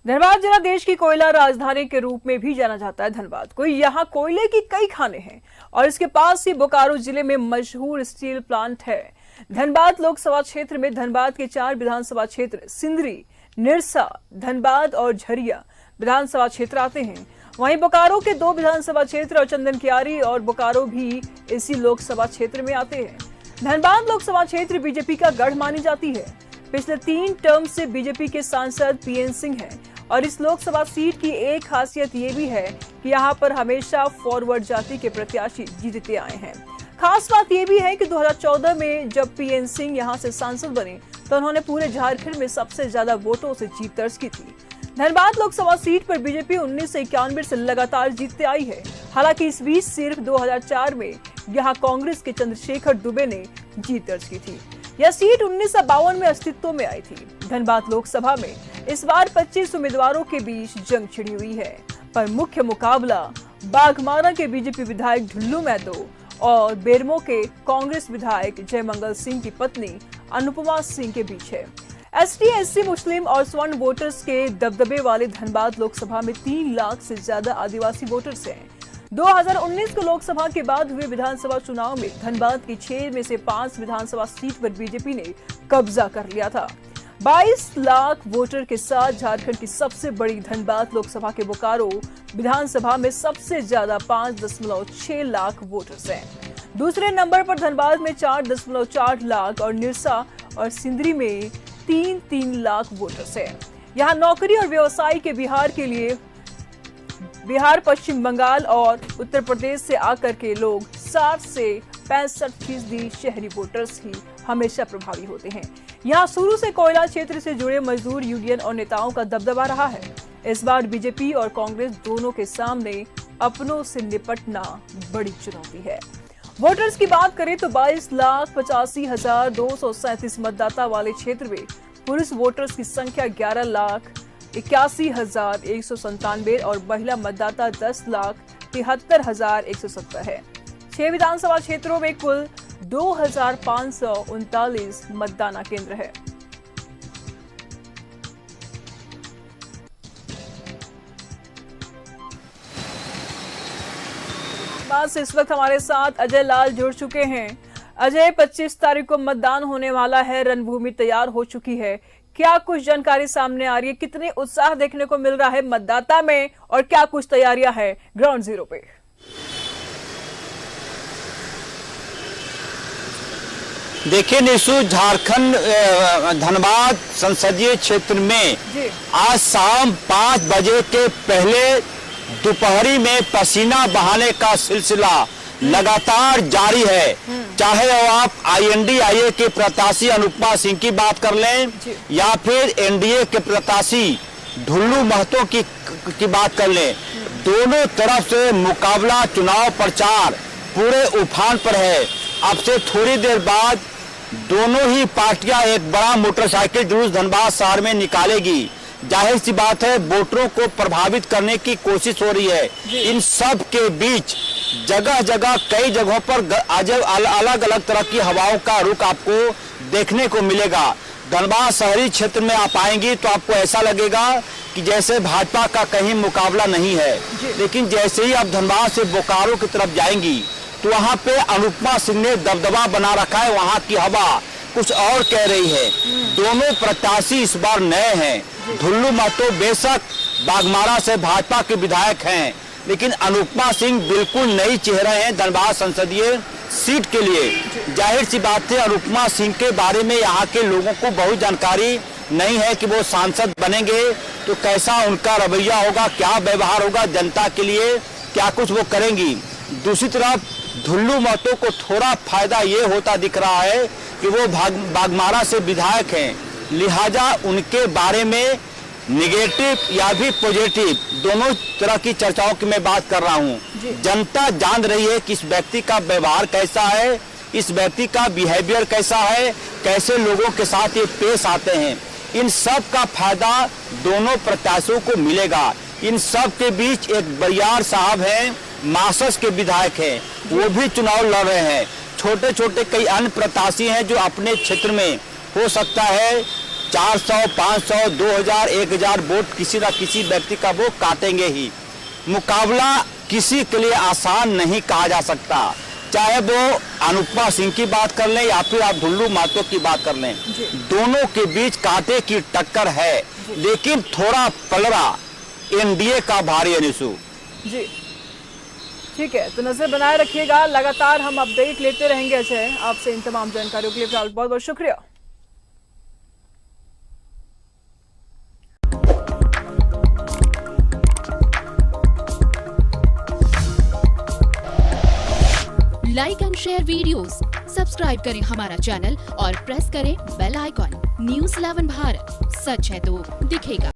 धनबाद जिला देश की कोयला राजधानी के रूप में भी जाना जाता है। धनबाद को यहाँ कोयले की कई खानें हैं और इसके पास ही बोकारो जिले में मशहूर स्टील प्लांट है। धनबाद लोकसभा क्षेत्र में धनबाद के 4 विधानसभा क्षेत्र सिंदरी, निरसा, धनबाद और झरिया विधानसभा क्षेत्र आते हैं। वहीं बोकारो के 2 विधानसभा क्षेत्र और चंदनकियारी और बोकारो भी इसी लोकसभा क्षेत्र में आते हैं। धनबाद लोकसभा क्षेत्र बीजेपी का गढ़ मानी जाती है। पिछले 3 टर्म से बीजेपी के सांसद पीएन सिंह हैं और इस लोकसभा सीट की एक खासियत ये भी है कि यहाँ पर हमेशा फॉरवर्ड जाति के प्रत्याशी जीतते आए हैं। खास बात ये भी है कि 2014 में जब पीएन सिंह यहाँ से सांसद बने तो उन्होंने पूरे झारखंड में सबसे ज्यादा वोटों से जीत दर्ज की थी। धनबाद लोकसभा सीट पर बीजेपी 1991 से लगातार जीतते आई है। हालांकि इस बीच सिर्फ 2004 में यहाँ कांग्रेस के चंद्रशेखर दुबे ने जीत दर्ज की थी। यह सीट 1952 में अस्तित्व में आई थी। धनबाद लोकसभा में इस बार 25 उम्मीदवारों के बीच जंग छिड़ी हुई है, पर मुख्य मुकाबला बाघमारा के बीजेपी विधायक ढुल्लू महतो और बेरमो के कांग्रेस विधायक जयमंगल सिंह की पत्नी अनुपमा सिंह के बीच है। एसटी, एससी, मुस्लिम और स्वर्ण वोटर्स के दबदबे वाले धनबाद लोकसभा में 3 लाख से ज्यादा आदिवासी वोटर्स हैं। 2019 के लोकसभा के बाद हुए विधानसभा चुनाव में धनबाद की 6 में से 5 विधानसभा सीट पर बीजेपी ने कब्जा कर लिया था। 22 लाख वोटर के साथ झारखंड की सबसे बड़ी धनबाद लोकसभा के बोकारो विधानसभा में सबसे ज्यादा 5.6 लाख वोटर्स हैं। दूसरे नंबर पर धनबाद में 4.4 लाख और निरसा और सिंदरी में 3 लाख वोटर्स हैं। यहाँ नौकरी और व्यवसाय के बिहार, पश्चिम बंगाल और उत्तर प्रदेश से आकर के लोग 60 से 65% शहरी वोटर्स ही हमेशा प्रभावी होते हैं। यहाँ शुरू से कोयला क्षेत्र से जुड़े मजदूर यूनियन और नेताओं का दबदबा रहा है। इस बार बीजेपी और कांग्रेस दोनों के सामने अपनों से निपटना बड़ी चुनौती है। वोटर्स की बात करें तो 22,85,237 मतदाता वाले क्षेत्र में पुरुष वोटर्स की संख्या 11,81,197 और महिला मतदाता 10,73,170 है। 6 विधानसभा क्षेत्रों में कुल 2,539 मतदान केंद्र है। इस वक्त हमारे साथ अजय लाल जुड़ चुके हैं। अजय, 25 तारीख को मतदान होने वाला है, रणभूमि तैयार हो चुकी है, क्या कुछ जानकारी सामने आ रही है? कितने उत्साह देखने को मिल रहा है मतदाता में और क्या कुछ तैयारियां हैं ग्राउंड जीरो पे? देखिए निशु, झारखंड धनबाद संसदीय क्षेत्र में आज शाम 5 बजे के पहले दोपहरी में पसीना बहाने का सिलसिला लगातार जारी है। चाहे वो आप INDIA के प्रत्याशी अनुपमा सिंह की बात कर लें या फिर NDA के प्रत्याशी ढुल्लू महतो की बात कर लें, दोनों तरफ से मुकाबला चुनाव प्रचार पूरे उफान पर है। अब से थोड़ी देर बाद दोनों ही पार्टियां एक बड़ा मोटरसाइकिल जुलूस धनबाद शहर में निकालेगी। जाहिर सी बात है, वोटरों को प्रभावित करने की कोशिश हो रही है। इन सब के बीच जगह जगह कई जगहों पर आज अलग अलग तरह की हवाओं का रुख आपको देखने को मिलेगा। धनबाद शहरी क्षेत्र में आप आएंगी तो आपको ऐसा लगेगा कि जैसे भाजपा का कहीं मुकाबला नहीं है, लेकिन जैसे ही आप धनबाद से बोकारो की तरफ जाएंगी तो वहाँ पे अनुपमा सिंह ने दबदबा बना रखा है। वहाँ की हवा कुछ और कह रही है। दोनों प्रत्याशी इस बार नए हैं। ढुल्लू महतो बेशक बाघमारा से भाजपा के विधायक हैं, लेकिन अनुपमा सिंह बिल्कुल नई चेहरा हैं धनबाद संसदीय सीट के लिए। जाहिर सी बात है, अनुपमा सिंह के बारे में यहाँ के लोगों को बहुत जानकारी नहीं है कि वो सांसद बनेंगे तो कैसा उनका रवैया होगा, क्या व्यवहार होगा जनता के लिए, क्या कुछ वो करेंगी। दूसरी तरफ ढुल्लू महतो को थोड़ा फायदा ये होता दिख रहा है कि वो बाघमारा से विधायक हैं, लिहाजा उनके बारे में निगेटिव या भी पॉजिटिव दोनों तरह की चर्चाओं की मैं बात कर रहा हूं। जनता जान रही है कि इस व्यक्ति का व्यवहार कैसा है, इस व्यक्ति का बिहेवियर कैसा है, कैसे लोगों के साथ ये पेश आते हैं। इन सब का फायदा दोनों प्रत्याशियों को मिलेगा। इन सब के बीच एक बरियार साहब हैं, मासस के विधायक हैं, वो भी चुनाव लड़ रहे हैं। छोटे छोटे कई अन्य प्रत्याशी हैं जो अपने क्षेत्र में हो सकता है 400, 500, 2000, 1000 वोट किसी न किसी व्यक्ति का वो काटेंगे ही। मुकाबला किसी के लिए आसान नहीं कहा जा सकता, चाहे वो अनुपमा सिंह की बात कर लें या फिर आप ढुल्लू महतो की बात कर लें, दोनों के बीच कांटे की टक्कर है, लेकिन थोड़ा पलड़ा एनडीए का भारी है निशु। जी ठीक है, तो नजर बनाए रखिएगा, लगातार हम अपडेट लेते रहेंगे। अजय, आपसे इन तमाम जानकारियों के लिए फिलहाल बहुत बहुत शुक्रिया। Like and share videos, subscribe करें हमारा चैनल और प्रेस करें बेल आइकॉन। न्यूज़ 11 भारत, सच है तो दिखेगा।